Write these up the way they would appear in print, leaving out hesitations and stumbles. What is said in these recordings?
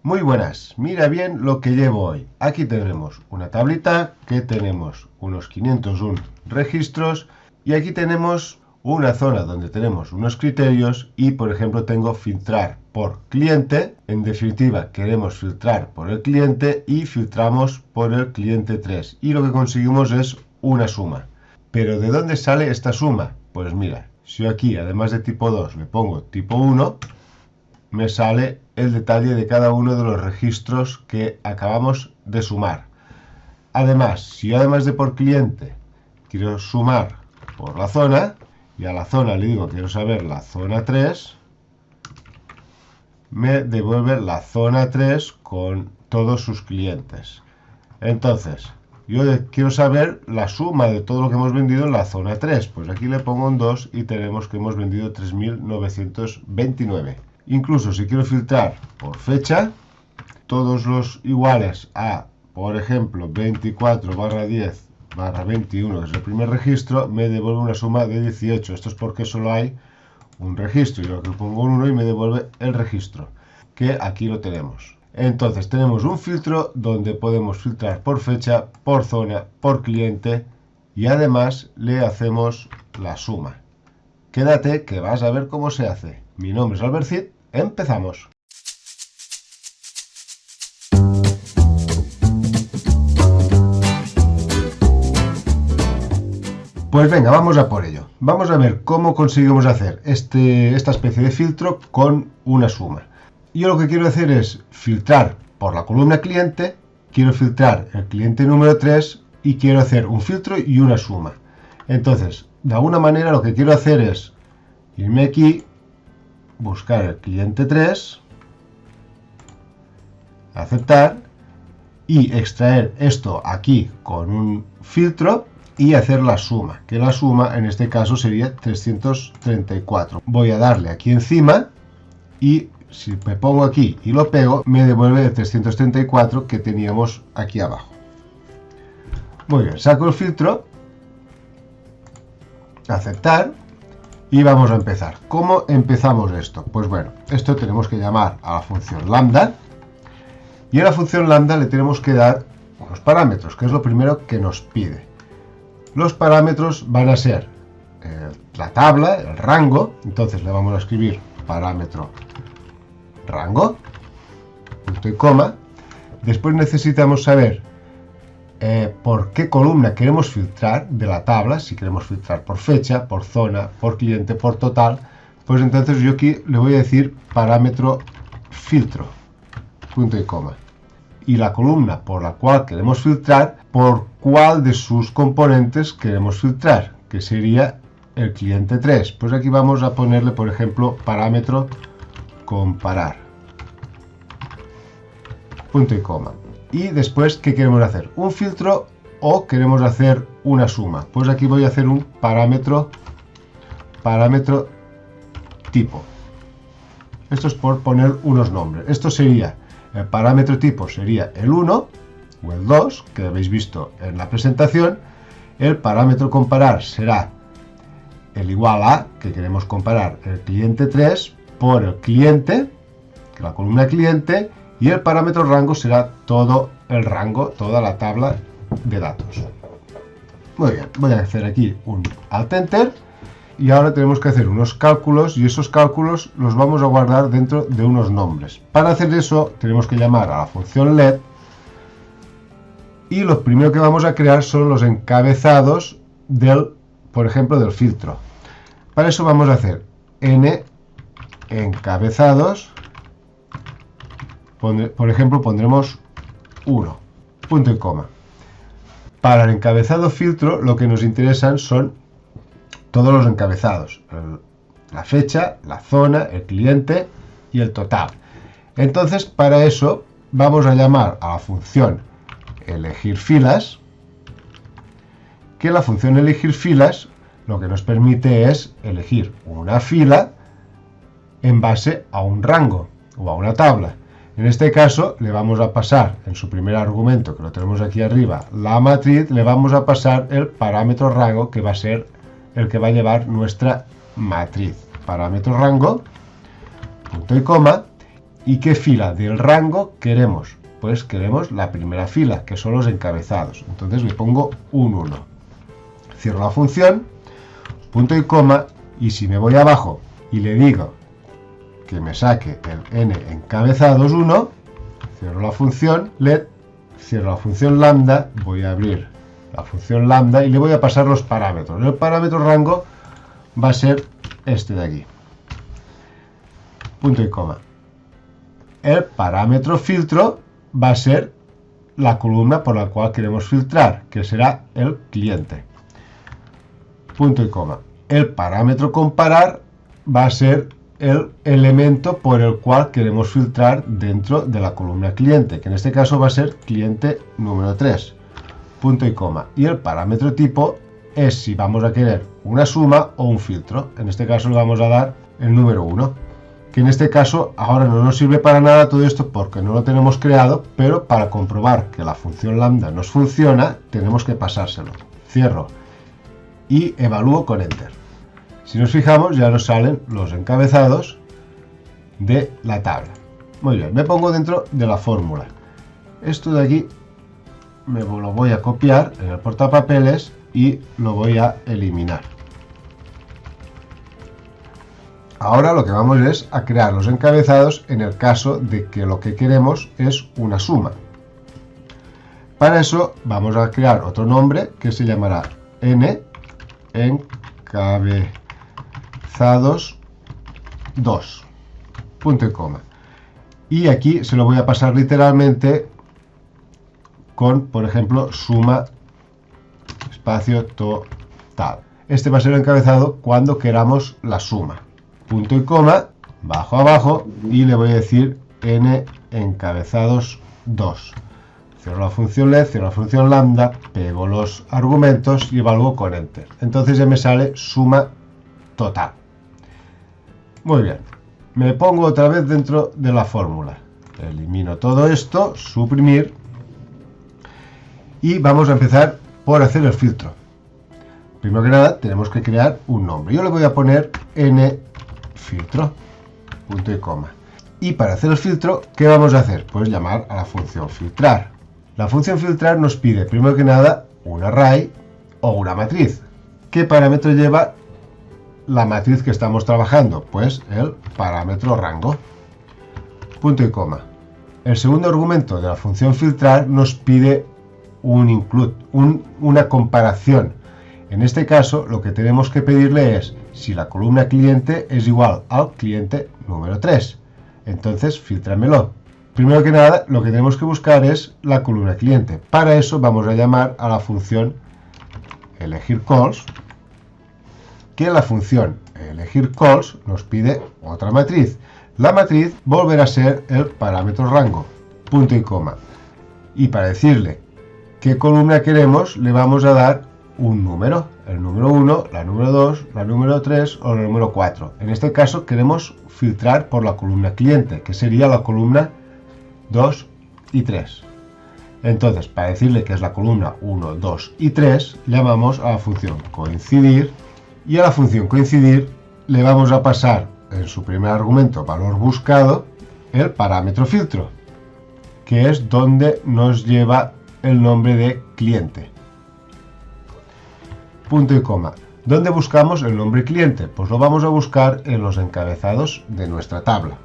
Muy buenas, mira bien lo que llevo hoy. Aquí tenemos una tablita que tenemos unos 501 registros y aquí tenemos una zona donde tenemos unos criterios y por ejemplo tengo filtrar por cliente. En definitiva queremos filtrar por el cliente y filtramos por el cliente 3 y lo que conseguimos es una suma. ¿Pero de dónde sale esta suma? Pues mira, si yo aquí además de tipo 2 le pongo tipo 1, me sale el detalle de cada uno de los registros que acabamos de sumar. Además, si yo además de por cliente quiero sumar por la zona, y a la zona le digo quiero saber la zona 3, me devuelve la zona 3 con todos sus clientes. Entonces, yo quiero saber la suma de todo lo que hemos vendido en la zona 3. Pues aquí le pongo un 2 y tenemos que hemos vendido 3.929. Incluso si quiero filtrar por fecha, todos los iguales a, por ejemplo, 24/10/21, que es el primer registro, me devuelve una suma de 18. Esto es porque solo hay un registro. Yo le pongo un 1 y me devuelve el registro, que aquí lo tenemos. Entonces tenemos un filtro donde podemos filtrar por fecha, por zona, por cliente y además le hacemos la suma. Quédate que vas a ver cómo se hace. Mi nombre es Albert Cid. Empezamos. Pues venga, vamos a por ello. Vamos a ver cómo conseguimos hacer esta especie de filtro con una suma. Yo lo que quiero hacer es filtrar por la columna cliente, quiero filtrar el cliente número 3 y quiero hacer un filtro y una suma. Entonces, de alguna manera lo que quiero hacer es irme aquí, buscar el cliente 3, aceptar y extraer esto aquí con un filtro y hacer la suma, que la suma en este caso sería 334. Voy a darle aquí encima y si me pongo aquí y lo pego, me devuelve el 334 que teníamos aquí abajo. Muy bien, saco el filtro, aceptar y vamos a empezar. ¿Cómo empezamos esto? Pues bueno, esto tenemos que llamar a la función lambda y a la función lambda le tenemos que dar unos parámetros, que es lo primero que nos pide. Los parámetros van a ser la tabla, el rango, entonces le vamos a escribir parámetro rango, punto y coma. Después necesitamos saber por qué columna queremos filtrar de la tabla, si queremos filtrar por fecha, por zona, por cliente, por total, pues entonces yo aquí le voy a decir parámetro filtro, punto y coma. Y la columna por la cual queremos filtrar, por cuál de sus componentes queremos filtrar, que sería el cliente 3. Pues aquí vamos a ponerle, por ejemplo, parámetro comparar, punto y coma. Y después, ¿qué queremos hacer? ¿Un filtro o queremos hacer una suma? Pues aquí voy a hacer un parámetro tipo. Esto es por poner unos nombres. Esto sería, el parámetro tipo sería el 1 o el 2, que habéis visto en la presentación. El parámetro comparar será el igual a, que queremos comparar el cliente 3 por el cliente, que la columna cliente, y el parámetro rango será todo el rango, toda la tabla de datos. Muy bien, voy a hacer aquí un Alt Enter y ahora tenemos que hacer unos cálculos y esos cálculos los vamos a guardar dentro de unos nombres. Para hacer eso tenemos que llamar a la función LED y lo primero que vamos a crear son los encabezados del, por ejemplo, del filtro. Para eso vamos a hacer n encabezados. Por ejemplo, pondremos 1, punto y coma. Para el encabezado filtro, lo que nos interesan son todos los encabezados. La fecha, la zona, el cliente y el total. Entonces, para eso, vamos a llamar a la función elegir filas, que la función elegir filas lo que nos permite es elegir una fila en base a un rango o a una tabla. En este caso le vamos a pasar en su primer argumento, que lo tenemos aquí arriba, la matriz, le vamos a pasar el parámetro rango, que va a ser el que va a llevar nuestra matriz. Parámetro rango, punto y coma, ¿Y qué fila del rango queremos? Pues queremos la primera fila, que son los encabezados. Entonces le pongo un 1. Cierro la función, punto y coma, y si me voy abajo y le digo que me saque el n encabezados 1, cierro la función let, cierro la función lambda, voy a abrir la función lambda y le voy a pasar los parámetros. El parámetro rango va a ser este de aquí, punto y coma. El parámetro filtro va a ser la columna por la cual queremos filtrar, que será el cliente, punto y coma. El parámetro comparar va a ser el elemento por el cual queremos filtrar dentro de la columna cliente, que en este caso va a ser cliente número 3, punto y coma. Y el parámetro tipo es si vamos a querer una suma o un filtro. En este caso le vamos a dar el número 1, que en este caso ahora no nos sirve para nada todo esto porque no lo tenemos creado, pero para comprobar que la función lambda nos funciona tenemos que pasárselo. Cierro y evalúo con enter. Si nos fijamos ya nos salen los encabezados de la tabla. Muy bien, me pongo dentro de la fórmula. Esto de aquí me lo voy a copiar en el portapapeles y lo voy a eliminar. Ahora lo que vamos es a crear los encabezados en el caso de que lo que queremos es una suma. Para eso vamos a crear otro nombre que se llamará n encabezados 2, punto y coma. Y aquí se lo voy a pasar literalmente con, por ejemplo, suma espacio total. Este va a ser el encabezado cuando queramos la suma. Punto y coma, bajo abajo, y le voy a decir n encabezados 2. Cierro la función let, cierro la función lambda, pego los argumentos y evalúo con enter. Entonces ya me sale suma total. Muy bien, me pongo otra vez dentro de la fórmula. Elimino todo esto, suprimir, y vamos a empezar por hacer el filtro. Primero que nada tenemos que crear un nombre. Yo le voy a poner n filtro, punto y coma. Y para hacer el filtro, ¿qué vamos a hacer? Pues llamar a la función filtrar. La función filtrar nos pide, primero que nada, un array o una matriz. ¿Qué parámetro lleva la matriz que estamos trabajando? Pues el parámetro rango, punto y coma. El segundo argumento de la función filtrar nos pide un include, una comparación. En este caso, lo que tenemos que pedirle es si la columna cliente es igual al cliente número 3. Entonces, filtrámelo. Primero que nada, lo que tenemos que buscar es la columna cliente. Para eso vamos a llamar a la función elegir calls, que la función elegir calls nos pide otra matriz. La matriz volverá a ser el parámetro rango, punto y coma. Y para decirle qué columna queremos, le vamos a dar un número, el número 1, la número 2, la número 3 o la número 4. En este caso queremos filtrar por la columna cliente, que sería la columna 2 y 3. Entonces, para decirle que es la columna 1, 2 y 3, llamamos a la función coincidir, y a la función coincidir le vamos a pasar en su primer argumento, valor buscado, el parámetro filtro, que es donde nos lleva el nombre de cliente. Punto y coma. ¿Dónde buscamos el nombre cliente? Pues lo vamos a buscar en los encabezados de nuestra tabla.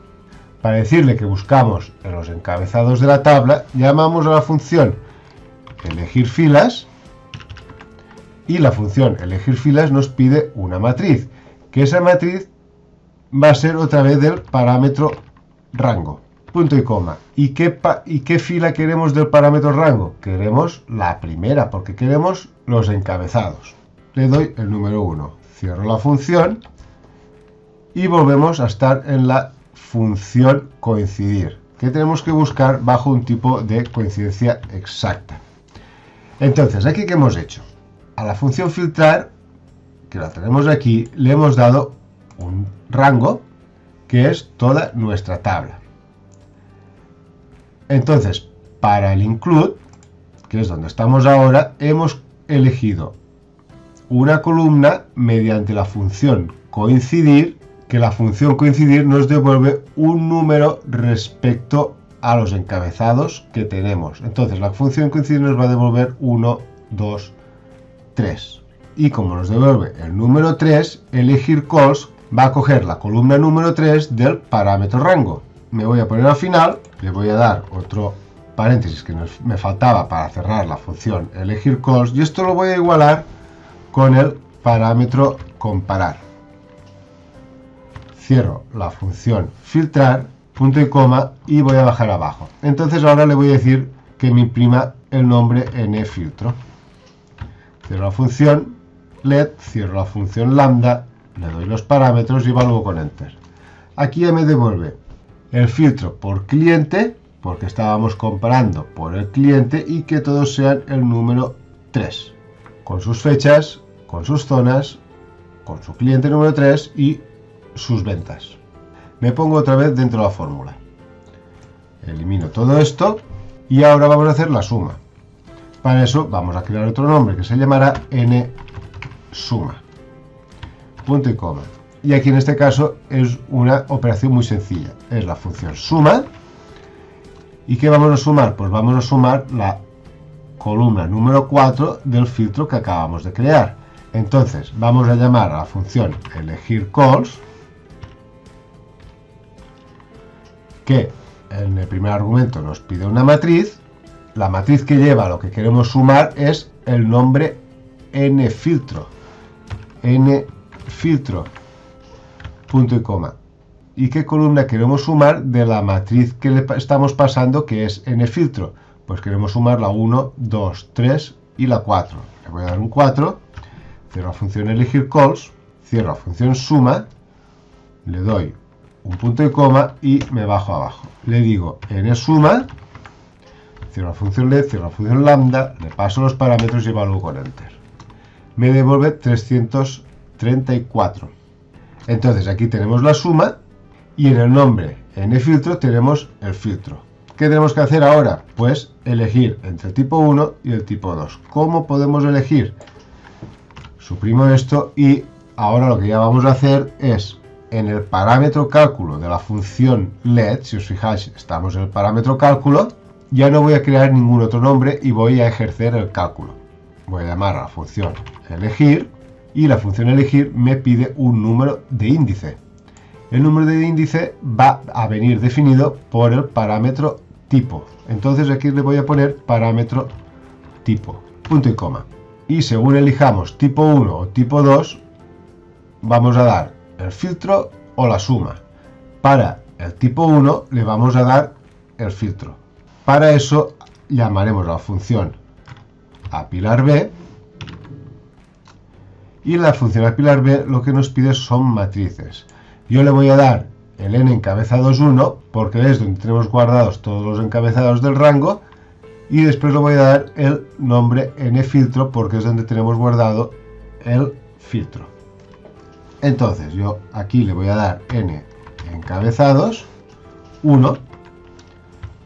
Para decirle que buscamos en los encabezados de la tabla, llamamos a la función elegir filas, y la función elegir filas nos pide una matriz, que esa matriz va a ser otra vez del parámetro rango. Punto y coma. ¿Y qué fila queremos del parámetro rango? Queremos la primera, porque queremos los encabezados. Le doy el número 1, cierro la función y volvemos a estar en la función coincidir, que tenemos que buscar bajo un tipo de coincidencia exacta. Entonces, ¿aquí qué hemos hecho? A la función filtrar, que la tenemos aquí, le hemos dado un rango, que es toda nuestra tabla. Entonces, para el include, que es donde estamos ahora, hemos elegido una columna mediante la función coincidir, que la función coincidir nos devuelve un número respecto a los encabezados que tenemos. Entonces la función coincidir nos va a devolver 1, 2, 3. Y como nos devuelve el número 3, elegir calls va a coger la columna número 3 del parámetro rango. Me voy a poner al final, le voy a dar otro paréntesis que me faltaba para cerrar la función elegir calls, y esto lo voy a igualar con el parámetro comparar. Cierro la función filtrar, punto y coma, y voy a bajar abajo. Entonces ahora le voy a decir que me imprima el nombre nFiltro. Cierro la función LED, cierro la función lambda, le doy los parámetros y evalúo con enter. Aquí ya me devuelve el filtro por cliente, porque estábamos comparando por el cliente, y que todos sean el número 3, con sus fechas, con sus zonas, con su cliente número 3 y sus ventas. Me pongo otra vez dentro de la fórmula, elimino todo esto y ahora vamos a hacer la suma. Para eso vamos a crear otro nombre que se llamará nSuma, punto y coma. Y aquí en este caso es una operación muy sencilla, es la función suma. ¿Y qué vamos a sumar? Pues vamos a sumar la columna número 4 del filtro que acabamos de crear. Entonces vamos a llamar a la función elegir calls, que en el primer argumento nos pide una matriz. La matriz que lleva lo que queremos sumar es el nombre nFiltro, nFiltro, punto y coma. ¿Y qué columna queremos sumar de la matriz que le estamos pasando, que es nFiltro? Pues queremos sumar la 1, 2, 3 y la 4. Le voy a dar un 4, cierro la función elegir calls, cierro la función suma, le doy un punto y coma y me bajo abajo. Le digo nSuma, cierro la función LED, cierro la función lambda, le paso los parámetros y evalúo con enter. Me devuelve 334. Entonces aquí tenemos la suma y en el nombre nFiltro tenemos el filtro. ¿Qué tenemos que hacer ahora? Pues elegir entre el tipo 1 y el tipo 2. ¿Cómo podemos elegir? Suprimo esto y ahora lo que ya vamos a hacer es, en el parámetro cálculo de la función LED, si os fijáis estamos en el parámetro cálculo, ya no voy a crear ningún otro nombre y voy a ejercer el cálculo. Voy a llamar a la función elegir y la función elegir me pide un número de índice. El número de índice va a venir definido por el parámetro tipo. Entonces aquí le voy a poner parámetro tipo, punto y coma. Y según elijamos tipo 1 o tipo 2, vamos a dar el filtro o la suma. Para el tipo 1 le vamos a dar el filtro. Para eso llamaremos a la función apilar_b, y la función apilar_b lo que nos pide son matrices. Yo le voy a dar el n encabezados 1 porque es donde tenemos guardados todos los encabezados del rango, y después le voy a dar el nombre nFiltro porque es donde tenemos guardado el filtro. Entonces yo aquí le voy a dar n encabezados 1,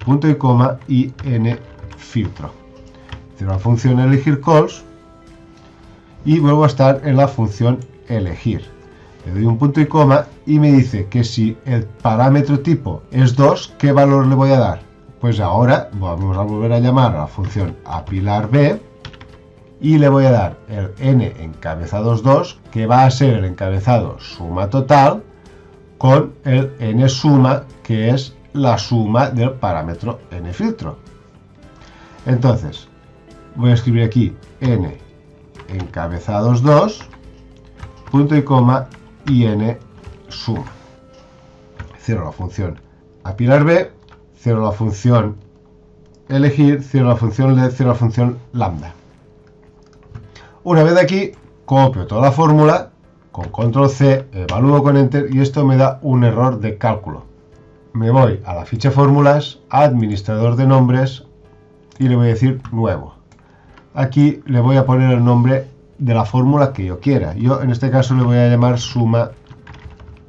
punto y coma, y nFiltro. Cierro la función elegir calls y vuelvo a estar en la función elegir. Le doy un punto y coma y me dice que si el parámetro tipo es 2, ¿qué valor le voy a dar? Pues ahora vamos a volver a llamar a la función apilar_b y le voy a dar el n encabezados 2, que va a ser el encabezado suma total, con el nSuma, que es la suma del parámetro nFiltro. Entonces voy a escribir aquí n encabezados 2, punto y coma, y nSuma. Cierro la función apilar_b, cierro la función elegir, cierro la función LED, cierro la función lambda. Una vez aquí, copio toda la fórmula, con control C, evalúo con enter y esto me da un error de cálculo. Me voy a la ficha fórmulas, administrador de nombres y le voy a decir nuevo. Aquí le voy a poner el nombre de la fórmula que yo quiera. Yo en este caso le voy a llamar suma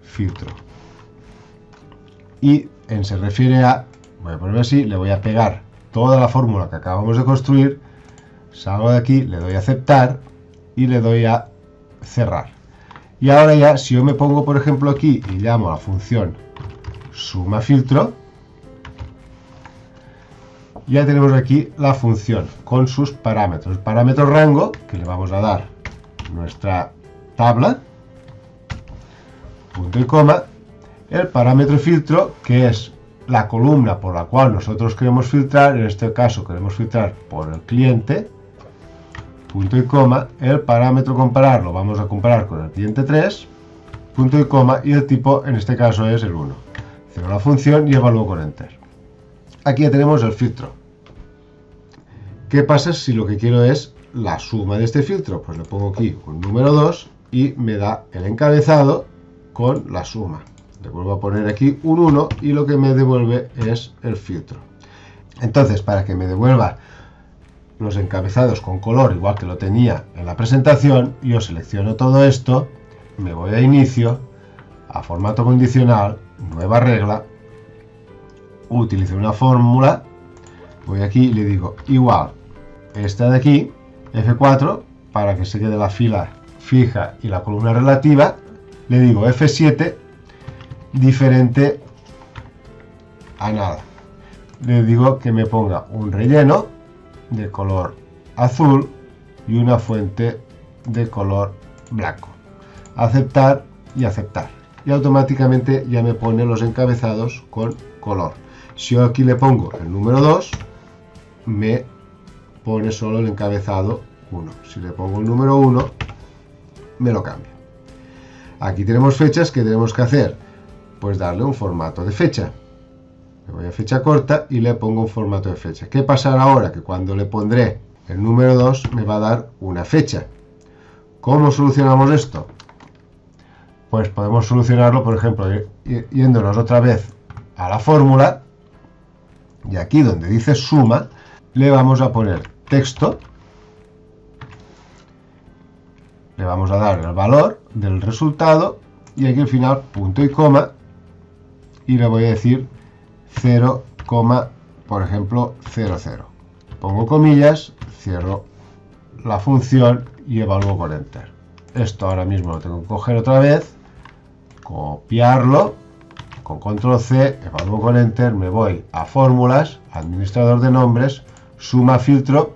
filtro. Y en se refiere a, voy a ponerlo así, le voy a pegar toda la fórmula que acabamos de construir, salgo de aquí, le doy a aceptar y le doy a cerrar. Y ahora ya, si yo me pongo por ejemplo aquí y llamo a la función suma filtro, ya tenemos aquí la función con sus parámetros. Parámetro rango, que le vamos a dar nuestra tabla, punto y coma. El parámetro filtro, que es la columna por la cual nosotros queremos filtrar, en este caso queremos filtrar por el cliente, punto y coma. El parámetro comparar lo vamos a comparar con el cliente 3, punto y coma, y el tipo en este caso es el 1. Cierro la función y evalúo con enter. Aquí ya tenemos el filtro. ¿Qué pasa si lo que quiero es la suma de este filtro? Pues le pongo aquí un número 2 y me da el encabezado con la suma. Le vuelvo a poner aquí un 1 y lo que me devuelve es el filtro. Entonces, para que me devuelva los encabezados con color igual que lo tenía en la presentación, yo selecciono todo esto, me voy a inicio, a formato condicional, nueva regla, utilizo una fórmula, voy aquí y le digo igual esta de aquí, F4, para que se quede la fila fija y la columna relativa, le digo F7, diferente a nada. Le digo que me ponga un relleno de color azul y una fuente de color blanco. Aceptar y aceptar. Y automáticamente ya me pone los encabezados con color. Si yo aquí le pongo el número 2, me pone solo el encabezado 1. Si le pongo el número 1, me lo cambia. Aquí tenemos fechas que tenemos que hacer. Pues darle un formato de fecha. Le voy a fecha corta y le pongo un formato de fecha. ¿Qué pasará ahora? Que cuando le pondré el número 2 me va a dar una fecha. ¿Cómo solucionamos esto? Pues podemos solucionarlo, por ejemplo, yéndonos otra vez a la fórmula y aquí donde dice suma le vamos a poner texto, le vamos a dar el valor del resultado y aquí al final punto y coma y le voy a decir 0, por ejemplo 00. Pongo comillas, cierro la función y evalúo con enter. Esto ahora mismo lo tengo que coger otra vez, copiarlo con control C, evalúo con enter, me voy a fórmulas, administrador de nombres, suma filtro,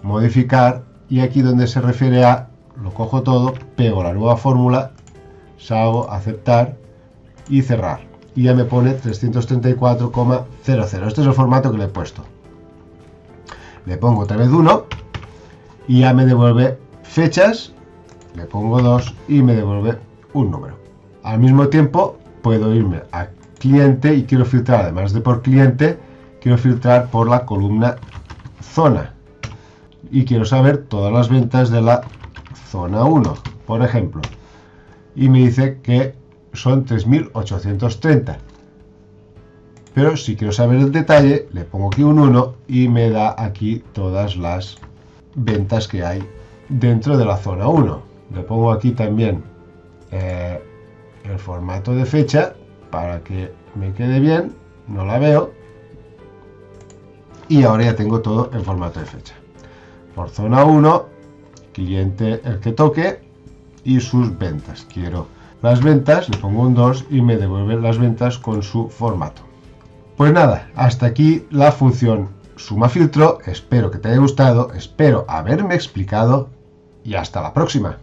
modificar y aquí donde se refiere a, lo cojo todo, pego la nueva fórmula, salgo, aceptar y cerrar. Y ya me pone 334,00. Este es el formato que le he puesto. Le pongo otra vez 1 y ya me devuelve fechas, le pongo 2 y me devuelve un número. Al mismo tiempo puedo irme a cliente y quiero filtrar, además de por cliente, quiero filtrar por la columna zona y quiero saber todas las ventas de la zona 1, por ejemplo, y me dice que son 3.830, pero si quiero saber el detalle le pongo aquí un 1 y me da aquí todas las ventas que hay dentro de la zona 1. Le pongo aquí también el formato de fecha para que me quede bien, no la veo, y ahora ya tengo todo en formato de fecha. Por zona 1, cliente el que toque y sus ventas. Quiero las ventas, le pongo un 2 y me devuelve las ventas con su formato. Pues nada, hasta aquí la función suma filtro. Espero que te haya gustado, espero haberme explicado y hasta la próxima.